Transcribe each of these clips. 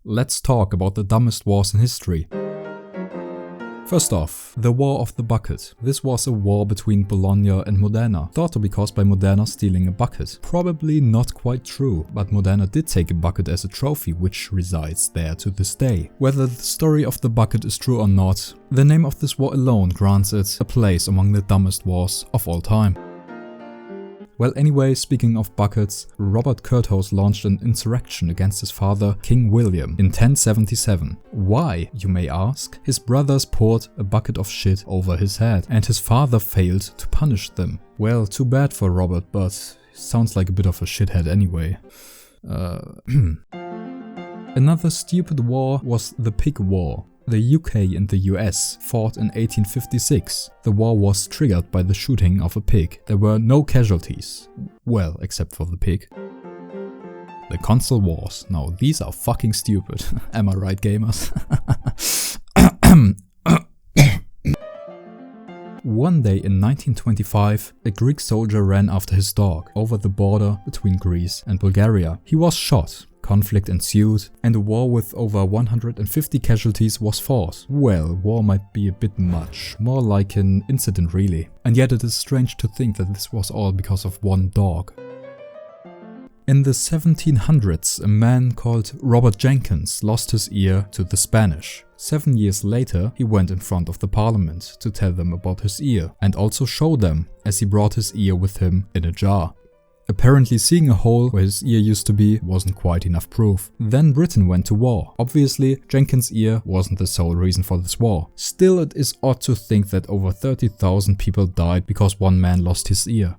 let's talk about the dumbest wars in history. First off, the War of the Bucket. This was a war between Bologna and Modena, thought to be caused by Modena stealing a bucket. Probably not quite true, but Modena did take a bucket as a trophy, which resides there to this day. Whether the story of the bucket is true or not, the name of this war alone grants it a place among the dumbest wars of all time. Well, anyway, speaking of buckets, Robert Curthose launched an insurrection against his father, King William, in 1077. Why, you may ask? His brothers poured a bucket of shit over his head, and his father failed to punish them. Well, too bad for Robert, but sounds like a bit of a shithead anyway. Another stupid war was the Pig War. The UK and the US fought in 1856. The war was triggered by the shooting of a pig. There were no casualties. Well, except for the pig. The console wars. Now these are fucking stupid. Am I right, gamers? One day in 1925, a Greek soldier ran after his dog over the border between Greece and Bulgaria. He was shot. Conflict ensued, and a war with over 150 casualties was fought. Well, war might be a bit much, more like an incident really. And yet it is strange to think that this was all because of one dog. In the 1700s, a man called Robert Jenkins lost his ear to the Spanish. 7 years later, he went in front of the parliament to tell them about his ear, and also show them, as he brought his ear with him in a jar. Apparently seeing a hole where his ear used to be wasn't quite enough proof. Then Britain went to war. Obviously, Jenkins' ear wasn't the sole reason for this war. Still, it is odd to think that over 30,000 people died because one man lost his ear.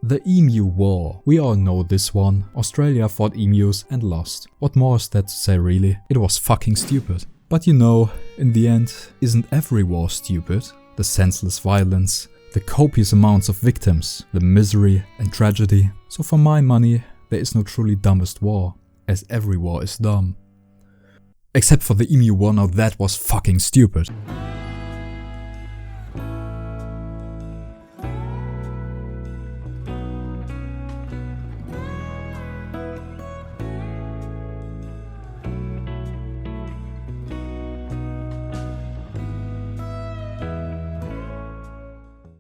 The Emu War. We all know this one. Australia fought emus and lost. What more is there to say really? It was fucking stupid. But you know, in the end, isn't every war stupid? The senseless violence, the copious amounts of victims, the misery and tragedy. So for my money, there is no truly dumbest war, as every war is dumb. Except for the Emu War, now that was fucking stupid.